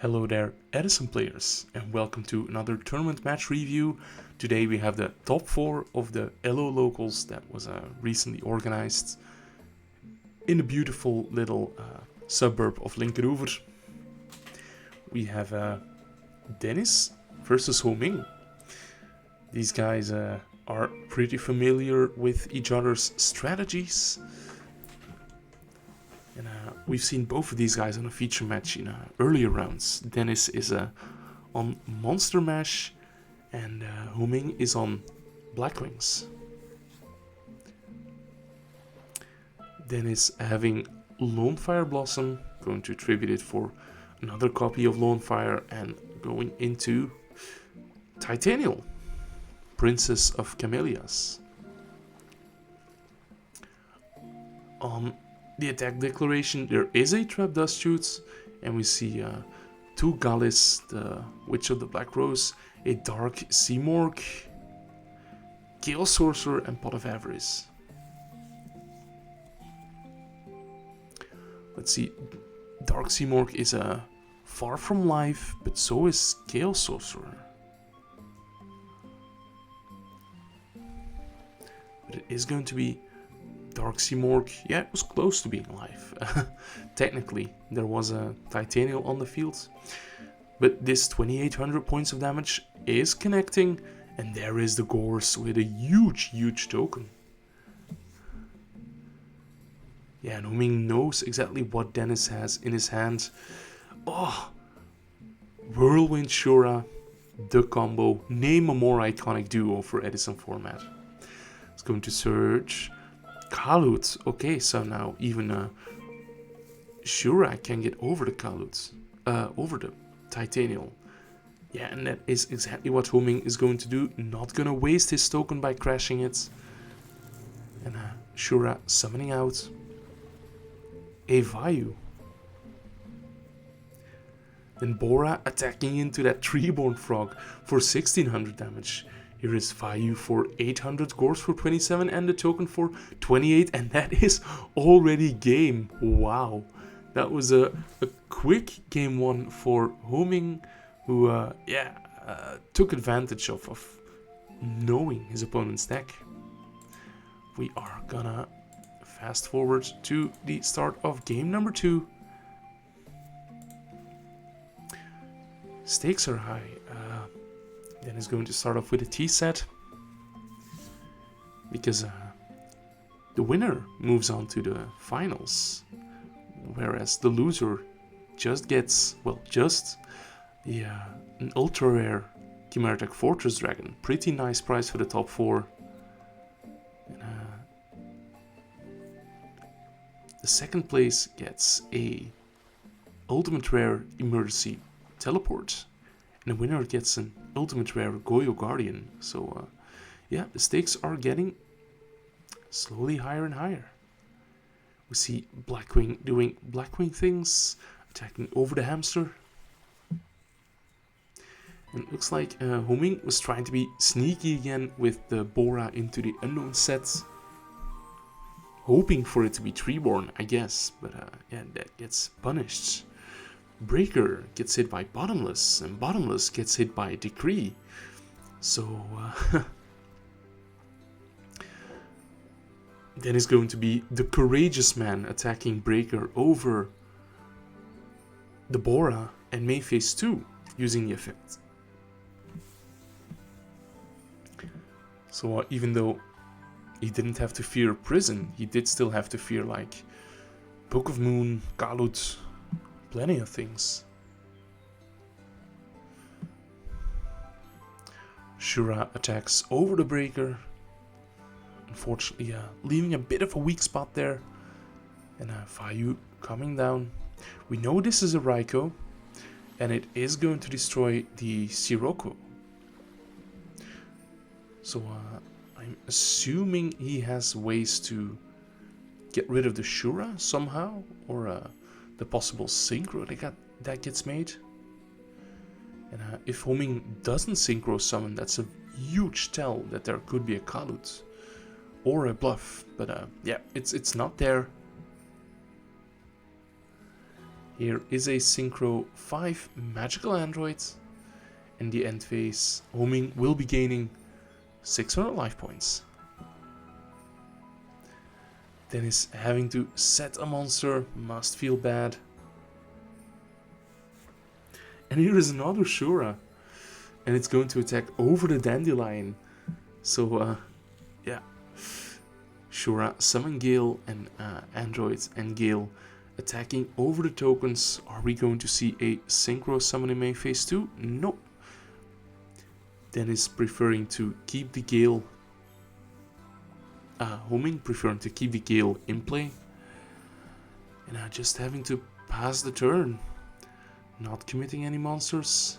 Hello there, EDISON players, and welcome to another tournament match review. Today we have the top 4 of the ELLO locals that was recently organized in the beautiful little suburb of Linkeroever. We have Dennis versus Ho-Ming. These guys are pretty familiar with each other's strategies. And we've seen both of these guys on a feature match in earlier rounds. Dennis is on Monster Mash and Ho-Ming is on Blackwings. Dennis having Lone Fire Blossom, going to tribute it for another copy of Lone Fire and going into Titanial, Princess of Camellias. On the attack declaration, there is a Trap Dust Shoot, and we see 2 Gallis, the Witch of the Black Rose, a Dark Seamorg, Chaos Sorcerer, and Pot of Avarice. Let's see, Dark Seamorg is far from life, but so is Chaos Sorcerer. But it is going to be Dark Seamorg. Yeah, it was close to being live. Technically, there was a Titanial on the field. But this 2800 points of damage is connecting, and there is the Gorse with a huge token. Yeah, and Ho-Ming knows exactly what Dennis has in his hand. Oh, Whirlwind Shura, the combo. Name a more iconic duo for EDISON format. It's going to search Kalut. Okay, so now even Shura can get over the Kalut, over the Titanial. Yeah, and that is exactly what Ho-Ming is going to do. Not gonna waste his token by crashing it. And Shura summoning out a Vayu. Then Bora attacking into that Treeborn Frog for 1600 damage. Here is Vayu for 800, Gorse for 27, and the token for 28, and that is already game. Wow. That was a quick game 1 for Ho-Ming, who took advantage of knowing his opponent's deck. We are gonna fast forward to the start of game number 2. Stakes are high. Then is going to start off with a T set, because the winner moves on to the finals, whereas the loser just gets, well, an ultra rare Chimeric Fortress Dragon. Pretty nice price for the top 4. And, the second place gets a ultimate rare Emergency Teleport, and the winner gets an ultimate rare Goyo Guardian. So yeah, the stakes are getting slowly higher and higher. We see Blackwing doing Blackwing things, attacking over the hamster. And it looks like Ho-Ming was trying to be sneaky again with the Bora into the unknown set, hoping for it to be Treeborn, I guess, but yeah, that gets punished. Breaker gets hit by Bottomless, and Bottomless gets hit by Decree. So then is going to be the Courageous Man attacking Breaker over the Bora and May phase 2 using the effect. So even though he didn't have to fear Prison, he did still have to fear like Book of Moon, Kalut, plenty of things. Shura attacks over the Breaker, unfortunately leaving a bit of a weak spot there, and Vayu coming down. We know this is a Raikou, and it is going to destroy the Sirocco. So I'm assuming he has ways to get rid of the Shura somehow, or the possible synchro that gets made. And if Ho-Ming doesn't synchro summon, that's a huge tell that there could be a Kalut or a bluff. But yeah, it's not there. Here is a Synchro 5 magical android. In the end phase, Ho-Ming will be gaining 600 life points. Dennis having to set a monster, must feel bad. And here is another Shura. And it's going to attack over the Dandelion. So, yeah. Shura, Summon Gale, and Android and Gale attacking over the tokens. Are we going to see a Synchro Summon in main phase 2? Nope. Dennis preferring to keep the Gale. Ho-Ming preferring to keep the Gale in play. And just having to pass the turn. Not committing any monsters.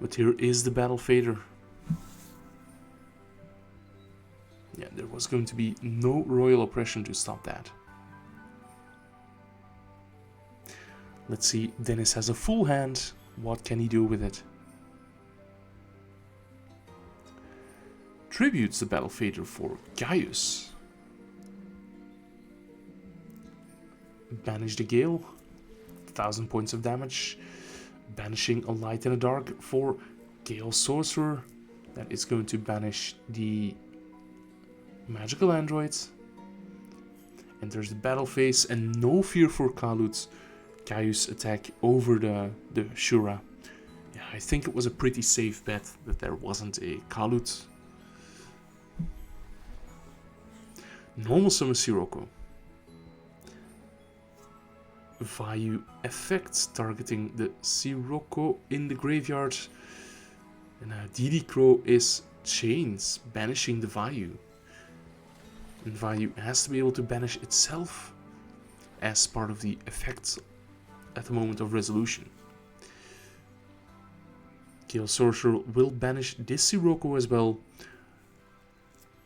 But here is the Battle Fader. Yeah, there was going to be no royal oppression to stop that. Let's see, Dennis has a full hand. What can he do with it? Tributes the Battle Fader for Gaius. Banish the Gale. 1000 points of damage. Banishing a Light and a Dark for Gale Sorcerer. That is going to banish the magical androids. Enters the battle phase and no fear for Kalut's Gaius attack over the Shura. Yeah, I think it was a pretty safe bet that there wasn't a Kalut. Normal summon Sirocco. Vayu effects targeting the Sirocco in the graveyard. And DD Crow is Chains, banishing the Vayu. And Vayu has to be able to banish itself as part of the effects at the moment of resolution. Gale Sorcerer will banish this Sirocco as well.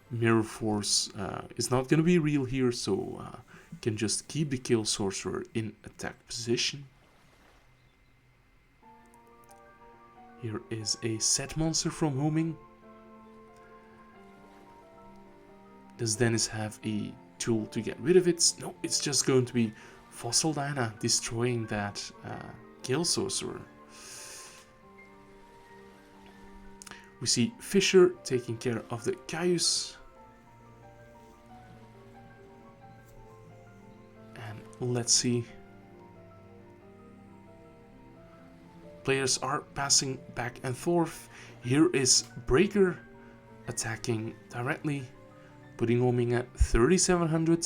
Mirror Force is not going to be real here, so can just keep the Gale Sorcerer in attack position. Here is a set monster from Ho-Ming. Does Dennis have a tool to get rid of it? No, it's just going to be Fossil Diana destroying that Gale Sorcerer. We see Fisher taking care of the Gaius. And let's see. Players are passing back and forth. Here is Breaker attacking directly, putting Ho-Ming at 3700.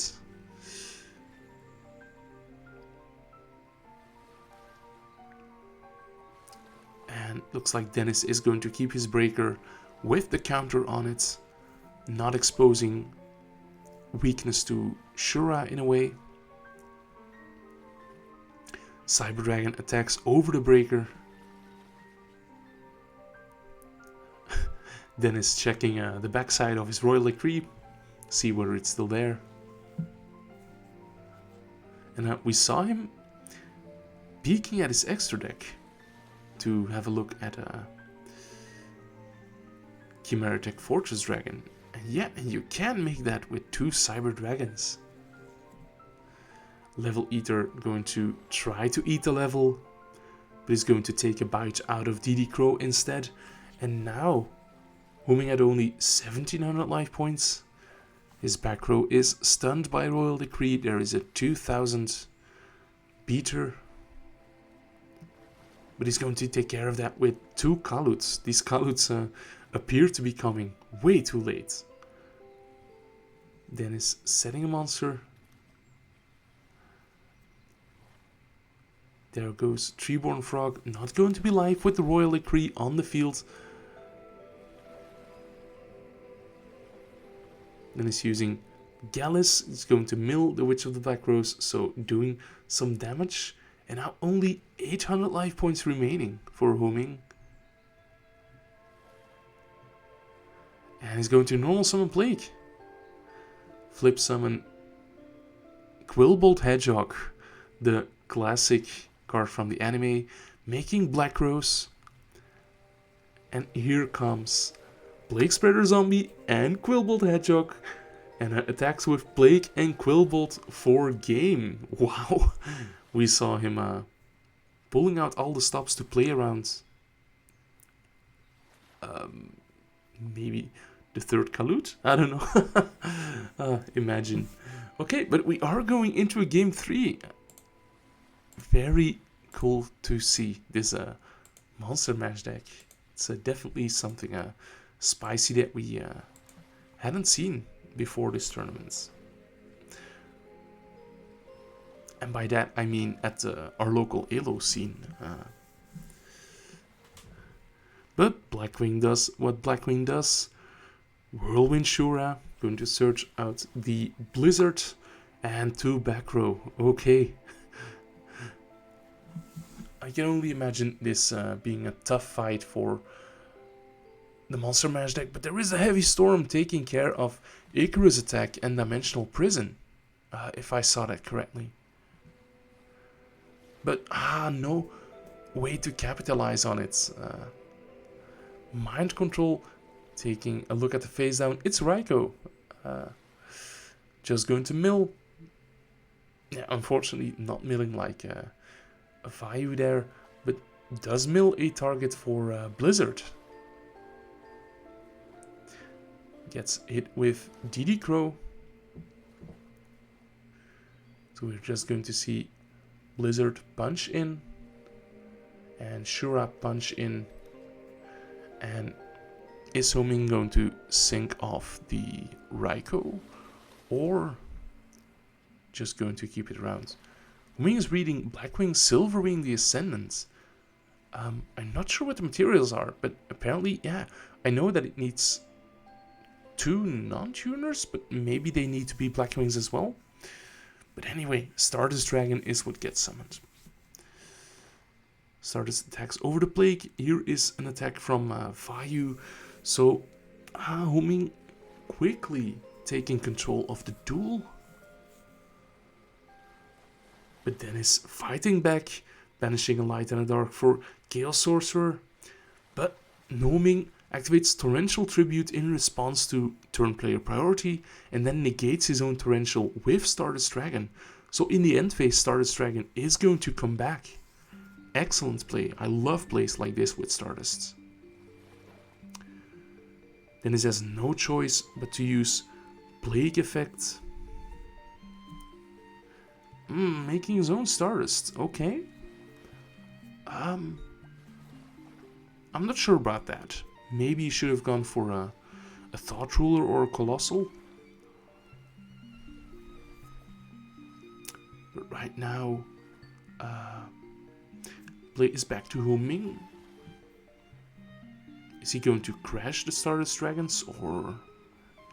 And looks like Dennis is going to keep his Breaker with the counter on it, not exposing weakness to Shura in a way. Cyber Dragon attacks over the Breaker. Dennis checking the backside of his Royal Decree, see whether it's still there. And we saw him peeking at his extra deck to have a look at Chimeric Fortress Dragon. And yeah, you can make that with 2 Cyber Dragons. Level Eater going to try to eat the level, but he's going to take a bite out of DD Crow instead. And now Ho-Ming at only 1700 life points. His back row is stunned by Royal Decree. There is a 2000 beater. But he's going to take care of that with 2 Kaluts. These Kaluts appear to be coming way too late. Dennis setting a monster. There goes Treeborn Frog. Not going to be live with the Royal Decree on the field. Then he's using Gallus. He's going to mill the Witch of the Black Rose, so doing some damage. And now only 800 life points remaining for Ho-Ming. And he's going to normal summon Plague. Flip summon Quillbolt Hedgehog, the classic card from the anime, making Black Rose. And here comes Plague Spreader Zombie and Quillbolt Hedgehog, and attacks with Plague and Quillbolt for game. Wow, we saw him pulling out all the stops to play around. Maybe the third Kalut? I don't know. Imagine. Okay, but we are going into a game 3. Very cool to see this Monster Mash deck. It's definitely something spicy that we hadn't seen before this tournament. And by that I mean at our local ELLO scene. But Blackwing does what Blackwing does. Whirlwind Shura, going to search out the Blizzard and 2 back row. Okay. I can only imagine this being a tough fight for the Monster Mash deck, but there is a Heavy Storm taking care of Icarus Attack and Dimensional Prison, if I saw that correctly. But, no way to capitalize on it. Mind Control, taking a look at the face down. It's Raikou. Just going to mill. Yeah, unfortunately not milling like a Vayu there, but does mill a target for Blizzard. Gets hit with DD Crow. So we're just going to see Blizzard punch in and Shura punch in, and is Ho-Ming going to sink off the Raikou or just going to keep it around? Ho-Ming is reading Blackwing, Silverwing, the Ascendant. I'm not sure what the materials are, but apparently, yeah, I know that it needs 2 non-tuners, but maybe they need to be Blackwings as well. But anyway, Stardust Dragon is what gets summoned. Stardust attacks over the Plague. Here is an attack from Vayu. So, Ho-Ming quickly taking control of the duel. But then is fighting back, banishing a light and a dark for Chaos Sorcerer. But Ho-Ming activates Torrential Tribute in response to turn player priority, and then negates his own Torrential with Stardust Dragon. So in the end phase, Stardust Dragon is going to come back. Excellent play. I love plays like this with Stardust. Then he has no choice but to use Plague Effect. Making his own Stardust. Okay. I'm not sure about that. Maybe he should have gone for a Thought Ruler or a Colossal. But right now, play is back to Ho-Ming. Is he going to crash the Stardust Dragons or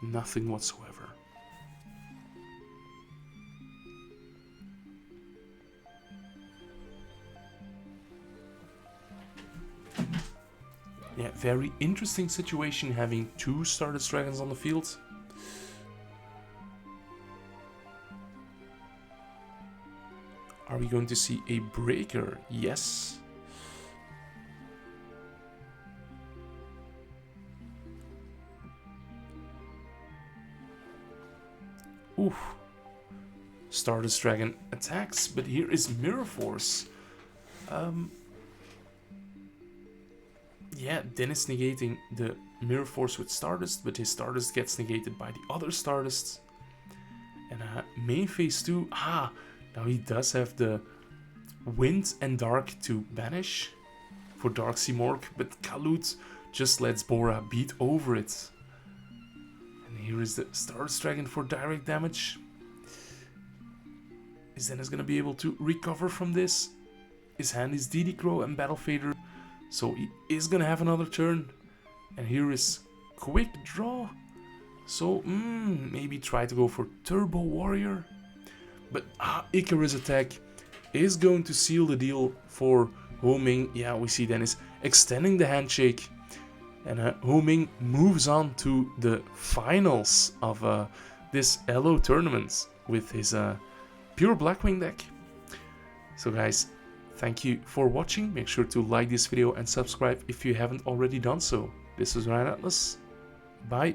nothing whatsoever? Yeah, very interesting situation having 2 Stardust Dragons on the field. Are we going to see a breaker? Yes. Oof. Stardust Dragon attacks, but here is Mirror Force. Yeah, Dennis negating the Mirror Force with Stardust, but his Stardust gets negated by the other Stardust. And main phase 2, now he does have the Wind and Dark to banish for Darksea Morg, but Kalut just lets Bora beat over it. And here is the Stardust Dragon for direct damage. Is Dennis gonna be able to recover from this? His hand is DD Crow and Battle Fader, so he is gonna have another turn. And here is Quick Draw. So maybe try to go for Turbo Warrior. But Icarus Attack is going to seal the deal for Ho-Ming. Yeah, we see Dennis extending the handshake. And Ho-Ming moves on to the finals of this ELLO tournament with his pure Blackwing deck. So guys, thank you for watching. Make sure to like this video and subscribe if you haven't already done so. This is Ryan Atlas. Bye.